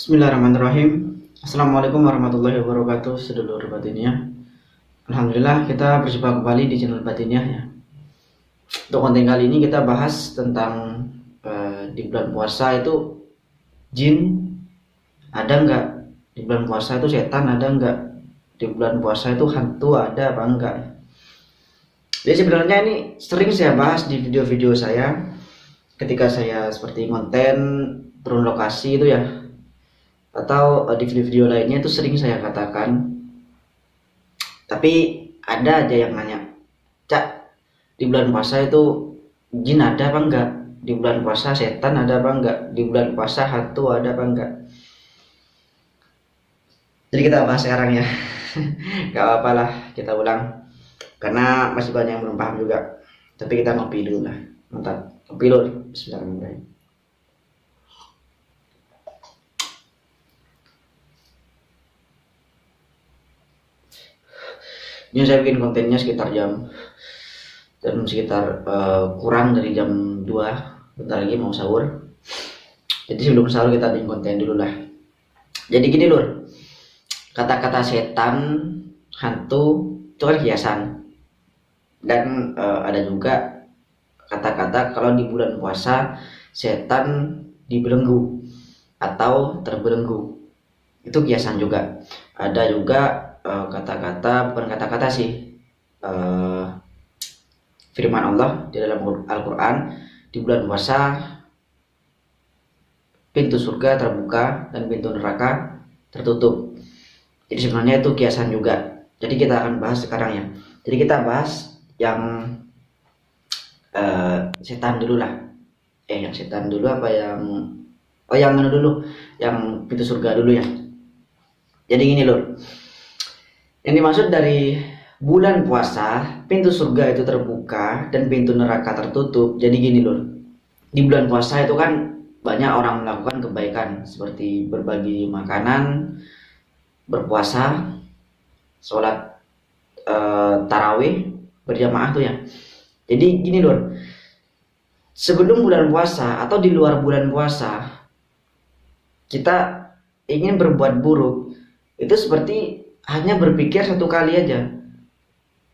Bismillahirrahmanirrahim. Assalamualaikum warahmatullahi wabarakatuh. Sedulur Batiniah. Alhamdulillah kita berjumpa kembali di channel Batiniah ya. Untuk konten kali ini kita bahas tentang di bulan puasa itu jin ada nggak? Di bulan puasa itu setan ada nggak? Di bulan puasa itu hantu ada apa enggak? Jadi sebenarnya ini sering saya bahas di video-video saya ketika saya seperti konten turun lokasi itu ya, atau di video-video lainnya itu sering saya katakan. Tapi ada aja yang nanya, Cak, di bulan puasa itu jin ada apa enggak? Di bulan puasa setan ada apa enggak? Di bulan puasa hantu ada apa enggak? Jadi kita bahas sekarang ya. Gak apa-apa lah, kita ulang karena masih banyak yang belum paham juga. Tapi kita ngopi dulu lah. Mantap, ngopi dulu. Bismillahirrahmanirrahim. Ini saya bikin kontennya sekitar jam sekitar kurang dari jam 2. Bentar lagi mau sahur. Jadi sebelum sahur kita bikin konten dulu lah. Jadi gini lur, kata-kata setan, hantu itu kan hiasan. Dan ada juga kata-kata kalau di bulan puasa setan dibelenggu atau terbelenggu, itu kiasan juga. Ada juga kata-kata, bukan kata-kata sih, firman Allah di dalam Al-Quran, di bulan puasa pintu surga terbuka dan pintu neraka tertutup. Jadi sebenarnya itu kiasan juga. Jadi kita akan bahas sekarang ya. Jadi kita bahas yang setan dulu lah. Yang setan dulu apa yang mana dulu? Yang pintu surga dulu ya. Jadi gini lur, yang dimaksud dari bulan puasa pintu surga itu terbuka dan pintu neraka tertutup. Jadi gini lur, di bulan puasa itu kan banyak orang melakukan kebaikan seperti berbagi makanan, berpuasa, sholat tarawih berjamaah tuh ya. Jadi gini lur, sebelum bulan puasa atau di luar bulan puasa kita ingin berbuat buruk, itu seperti hanya berpikir satu kali aja.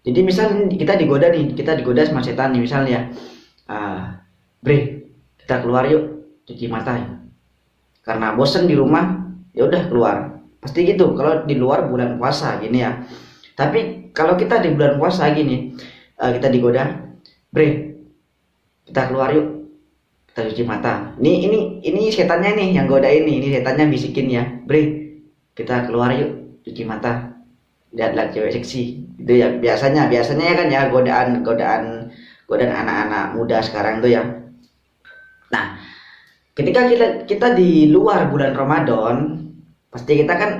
Jadi misalnya kita digoda sama setan nih misalnya, Bre, kita keluar yuk cuci mata ya. Karena bosen di rumah, ya udah keluar. Pasti gitu kalau di luar bulan puasa gini ya. Tapi kalau kita di bulan puasa gini, kita digoda, Bre, kita keluar yuk, kita cuci mata. Ini setannya nih yang goda ini setannya bisikin ya, Bre, kita keluar yuk cuci mata, lihat-lihat cewek seksi. Itu ya biasanya ya kan ya, godaan anak-anak muda sekarang tuh ya. Nah, ketika kita di luar bulan Ramadan, pasti kita kan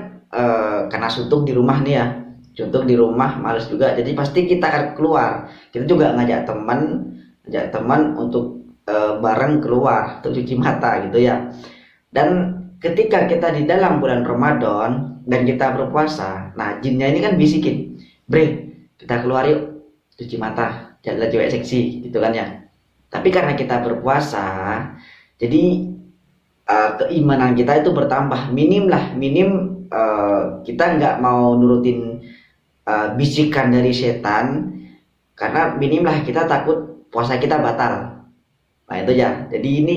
karena suntuk di rumah nih ya, suntuk di rumah males juga, jadi pasti kita akan keluar. Kita juga ngajak teman untuk bareng keluar untuk cuci mata gitu ya. Dan ketika kita di dalam bulan Ramadan dan kita berpuasa, nah jinnya ini kan bisikin, Bre, kita keluar yuk cuci mata, lihat cewek seksi gitu kan ya. Tapi karena kita berpuasa, jadi keimanan kita itu bertambah, minim kita nggak mau nurutin bisikan dari setan, karena minim lah kita takut puasa kita batal. Nah itu ya. Jadi ini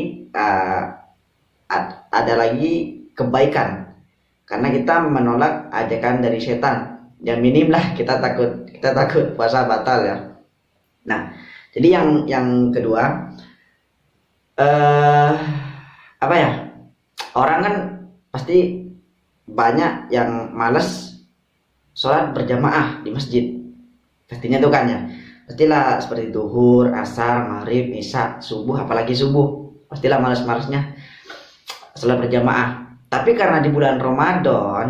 ada lagi kebaikan karena kita menolak ajakan dari setan. Ya minim lah kita takut puasa batal ya. Nah, jadi yang kedua, apa ya? Orang kan pasti banyak yang males sholat berjamaah di masjid. Pastinya tuh kan ya. Pastilah seperti zuhur, asar, maghrib, isya, subuh, apalagi subuh. Pastilah males-malesnya sholat berjamaah. Tapi karena di bulan Ramadan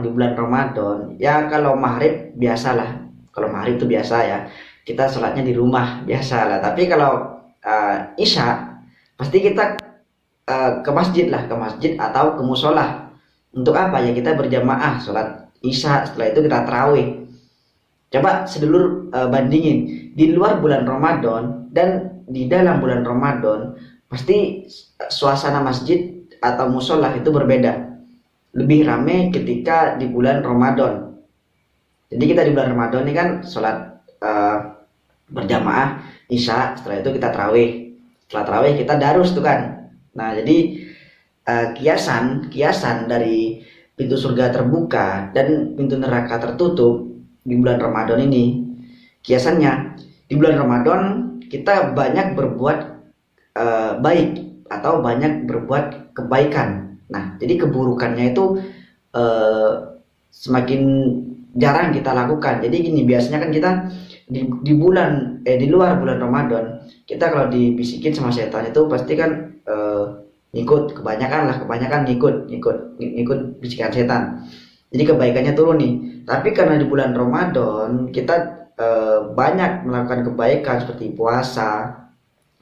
ya, kalau maghrib biasalah. Kalau maghrib itu biasa ya, kita sholatnya di rumah biasalah. Tapi kalau isya pasti kita ke masjid atau ke musola. Untuk apa ya? Kita berjamaah sholat isya, setelah itu kita tarawih. Coba sedulur bandingin di luar bulan Ramadan dan di dalam bulan Ramadan, pasti suasana masjid atau musola itu berbeda. lebih rame ketika di bulan Ramadan. Jadi kita di bulan Ramadan ini kan sholat berjamaah Isya, setelah itu kita tarawih. Setelah tarawih kita darus tuh kan. Nah, jadi kiasan dari pintu surga terbuka dan pintu neraka tertutup di bulan Ramadan ini. Kiasannya di bulan Ramadan kita banyak berbuat baik atau banyak berbuat kebaikan. Nah, jadi keburukannya itu semakin jarang kita lakukan. Jadi gini, biasanya kan kita di luar bulan Ramadan, kita kalau dibisikin sama setan itu pasti kan ngikut, kebanyakan ngikut bisikan setan. Jadi kebaikannya turun nih. Tapi karena di bulan Ramadan kita banyak melakukan kebaikan seperti puasa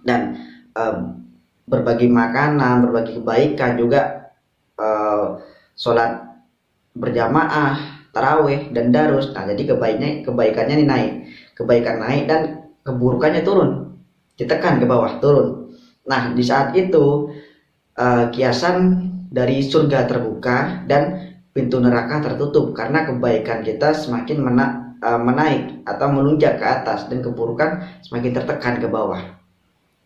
dan berbagi makanan, berbagi kebaikan, juga sholat berjamaah, taraweh dan darus. Nah, jadi kebaikannya ini naik, kebaikan naik dan keburukannya turun, ditekan ke bawah, turun. Nah, di saat itu kiasan dari surga terbuka dan pintu neraka tertutup karena kebaikan kita semakin menaik atau melunjak ke atas dan keburukan semakin tertekan ke bawah.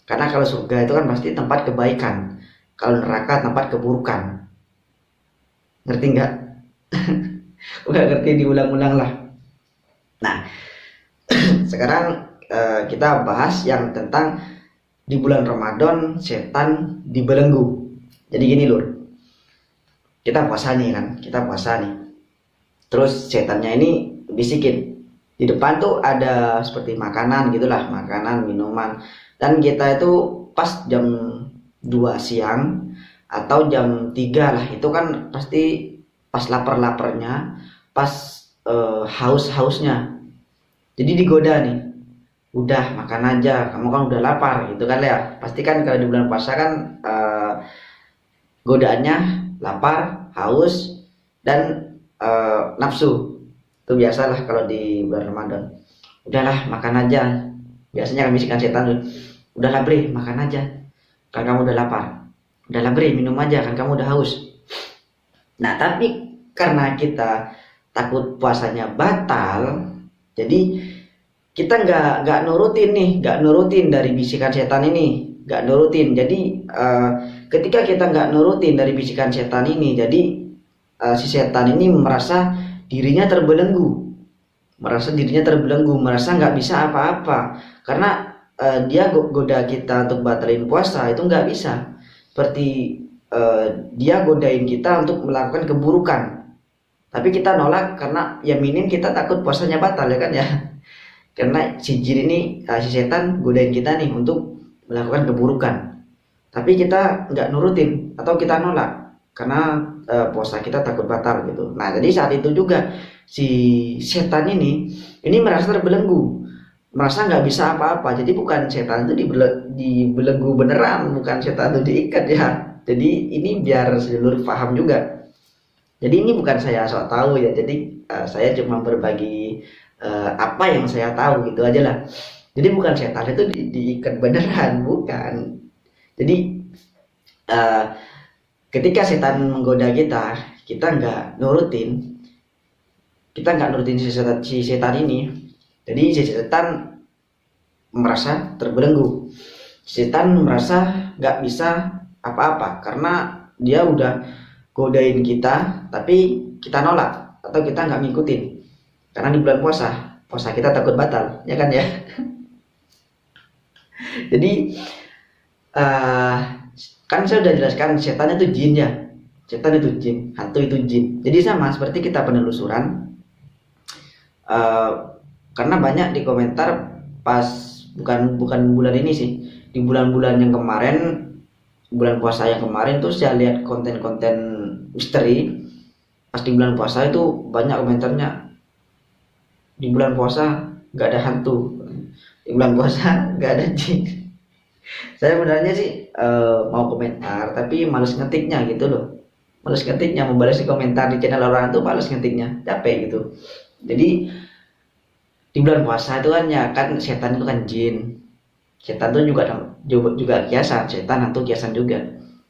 Karena kalau surga itu kan pasti tempat kebaikan, kalau neraka tempat keburukan. Ngerti nggak? Udah ngerti, diulang-ulang lah. Nah, sekarang kita bahas yang tentang di bulan Ramadan setan dibelenggu. Jadi gini lur, kita puasa nih kan, terus setannya ini bisikin di depan tuh ada seperti makanan gitulah, makanan, minuman, dan kita itu pas jam 2 siang atau jam 3 lah, itu kan pasti pas lapar-laparnya, pas haus-hausnya. Jadi digoda nih, udah makan aja, kamu kan udah lapar gitu kan ya. Pasti kan kalau di bulan puasa kan godaannya lapar, haus, dan nafsu. Itu biasalah kalau di bulan Ramadan. Udahlah makan aja. Biasanya kami bisikan setan, udahlah Bre, makan aja, kan kamu udah lapar. Udahlah Bre, minum aja, kan kamu udah haus. Nah, tapi karena kita takut puasanya batal, jadi kita nggak nurutin dari bisikan setan ini, nggak nurutin. Jadi ketika kita nggak nurutin dari bisikan setan ini, jadi si setan ini merasa dirinya terbelenggu, merasa nggak bisa apa-apa, karena dia goda kita untuk batalin puasa itu nggak bisa. Seperti dia godain kita untuk melakukan keburukan, tapi kita nolak karena ya minim kita takut puasanya batal ya kan ya. Karena si jin ini, si setan godain kita nih untuk melakukan keburukan, tapi kita nggak nurutin atau kita nolak karena puasa kita takut batal gitu. Nah, jadi saat itu juga si setan ini merasa terbelenggu, merasa nggak bisa apa-apa. Jadi bukan setan itu dibelenggu beneran, bukan setan itu diikat ya. Jadi ini biar seluruh paham juga. Jadi ini bukan saya sok tahu ya. Jadi saya cuma berbagi apa yang saya tahu gitu aja lah. Jadi bukan setan itu diikat beneran, bukan. Jadi ketika setan menggoda kita nggak nurutin, si setan ini. Jadi si setan merasa terbelenggu, setan merasa nggak bisa apa-apa karena dia udah godain kita, tapi kita nolak atau kita nggak ngikutin. Karena di bulan puasa kita takut batal, ya kan ya. Jadi kan saya udah jelaskan setan itu jin ya, setan itu jin, hantu itu jin. Jadi sama seperti kita penelusuran, karena banyak di komentar pas bukan bulan ini sih, di bulan-bulan yang kemarin, bulan puasa yang kemarin tuh saya lihat konten-konten misteri. Pas di bulan puasa itu banyak komentarnya, di bulan puasa nggak ada hantu, di bulan puasa nggak ada jin. Saya sebenarnya sih mau komentar tapi males ngetiknya gitu loh, males ngetiknya, membalas di komentar di channel orang tuh males ngetiknya, capek gitu. Jadi di bulan puasa itu kan ya kan setan itu kan jin, setan itu juga kiasan, setan hantu kiasan juga.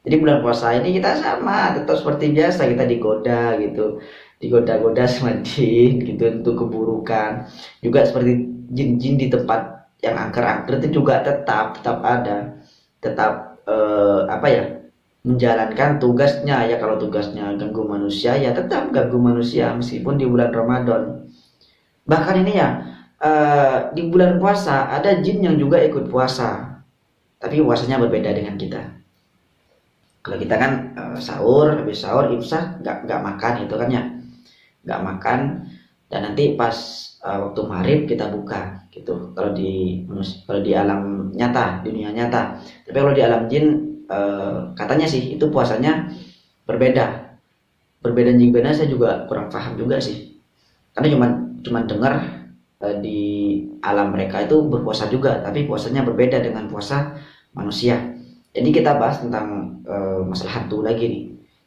Jadi bulan puasa ini kita sama, tetap seperti biasa, kita digoda gitu, digoda-goda sama jin gitu untuk keburukan. Juga seperti jin-jin di tempat yang angker-angker itu juga tetap ada, tetap apa ya, menjalankan tugasnya ya. Kalau tugasnya ganggu manusia ya tetap ganggu manusia meskipun di bulan Ramadan. Bahkan ini ya, di bulan puasa ada jin yang juga ikut puasa, tapi puasanya berbeda dengan kita. Kalau kita kan sahur, habis sahur imsak nggak makan itu kan ya, nggak makan, dan nanti pas waktu maghrib kita buka gitu. Kalau di alam nyata, dunia nyata. Tapi kalau di alam jin katanya sih itu puasanya berbeda. Perbedaan gimana saya juga kurang paham juga sih. Karena cuman dengar di alam mereka itu berpuasa juga, tapi puasanya berbeda dengan puasa manusia. Jadi kita bahas tentang masalah hantu lagi nih.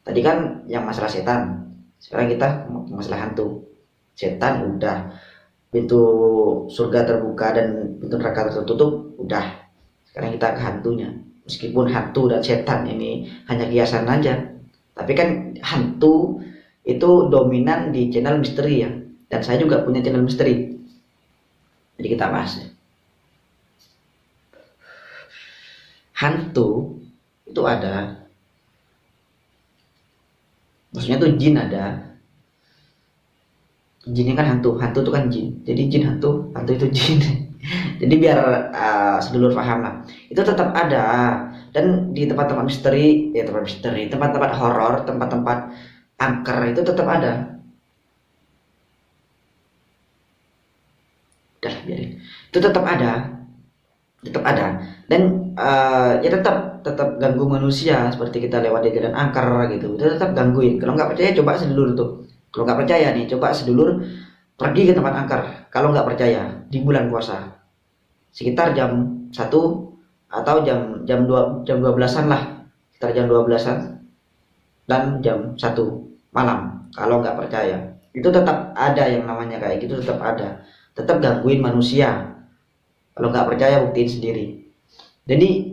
Tadi kan yang masalah setan. Sekarang kita masalah hantu. Setan udah, pintu surga terbuka dan pintu neraka tertutup udah. Sekarang kita ke hantunya. Meskipun hantu dan setan ini hanya kiasan aja, tapi kan hantu itu dominan di channel misteri ya. Dan saya juga punya channel misteri. Jadi kita bahas ya. Hantu itu ada, maksudnya tuh jin ada. Jinnya kan hantu itu kan jin. Jadi jin hantu itu jin. Jadi biar sedulur paham lah. Itu tetap ada, dan di tempat-tempat misteri, tempat-tempat horor, tempat-tempat angker itu tetap ada. Udah biarin. Itu tetap ada. Dan ya tetap ganggu manusia, seperti kita lewat di jalan angker gitu, itu tetap gangguin. Kalau nggak percaya coba sedulur tuh, kalau nggak percaya nih coba sedulur pergi ke tempat angker. Kalau nggak percaya di bulan puasa sekitar jam 1 atau jam 12-an lah, sekitar jam 12-an dan jam 1 malam. Kalau nggak percaya itu tetap ada yang namanya kayak gitu, tetap gangguin manusia. Kalau nggak percaya buktiin sendiri. Jadi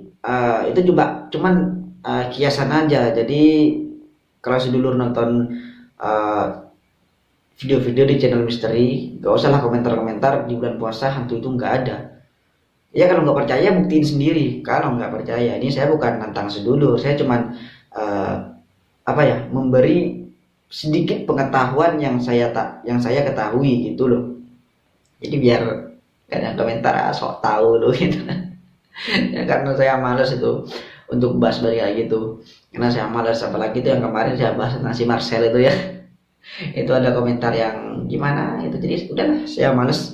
itu juga cuman kiasan aja. Jadi kalau sedulur nonton video-video di channel misteri, gak usah lah komentar-komentar di bulan puasa hantu itu nggak ada. Ya kalau nggak percaya buktiin sendiri. Kalau nggak percaya, ini saya bukan nantang sedulur, saya cuman memberi sedikit pengetahuan yang saya ketahui gitu loh. Jadi biar kadang komentar sok tahu loh gitu. Ya, karena saya males itu untuk bahas kayak gitu, karena saya males. Apalagi itu yang kemarin saya bahas tentang si Marcel itu ya. Itu ada komentar yang gimana itu, jadi udahlah saya males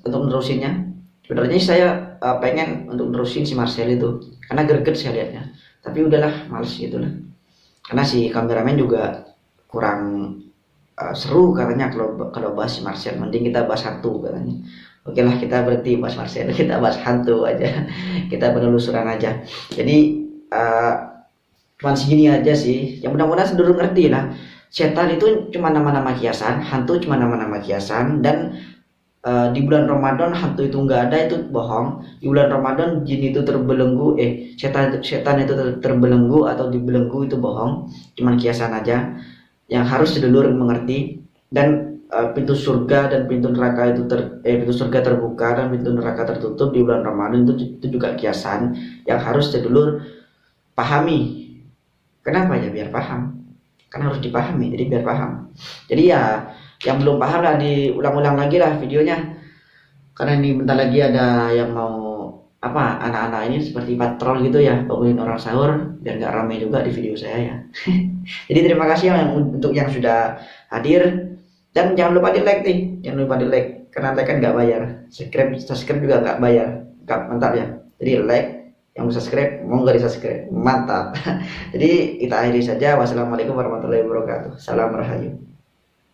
untuk menerusinnya. Sebenarnya saya pengen untuk menerusin si Marcel itu karena greget saya lihatnya, tapi udahlah males gitu lah. Karena si kameramen juga kurang seru katanya kalau bahas si Marcel, mending kita bahas hantu katanya. Oke lah, kita berhenti bahas Marcel, kita bahas hantu aja. Kita penelusuran aja. Jadi cuman segini aja sih. Yang mudah-mudahan sedulur ngerti lah. Setan itu cuma nama-nama kiasan, hantu cuma nama-nama kiasan, dan di bulan Ramadan hantu itu nggak ada, itu bohong. Di bulan Ramadan jin itu terbelenggu, setan itu terbelenggu atau dibelenggu, itu bohong. Cuman kiasan aja. Yang harus sedulur mengerti. Dan pintu surga dan pintu neraka itu pintu surga terbuka dan pintu neraka tertutup di bulan Ramadan itu juga kiasan yang harus sedulur pahami. Kenapa ya? Biar paham. Kan harus dipahami, jadi biar paham. Jadi ya yang belum paham lah diulang-ulang lagi lah videonya. Karena ini bentar lagi ada yang mau anak-anak ini seperti patrol gitu ya, bangunin orang sahur biar nggak ramai juga di video saya ya. Jadi terima kasih untuk yang sudah hadir. Dan jangan lupa di like nih, karena like kan nggak bayar. Subscribe juga nggak bayar, mantap ya. Jadi like, yang mau subscribe mau nggak di subscribe, mantap. Jadi kita akhiri saja. Wassalamualaikum warahmatullahi wabarakatuh. Salam rahayu.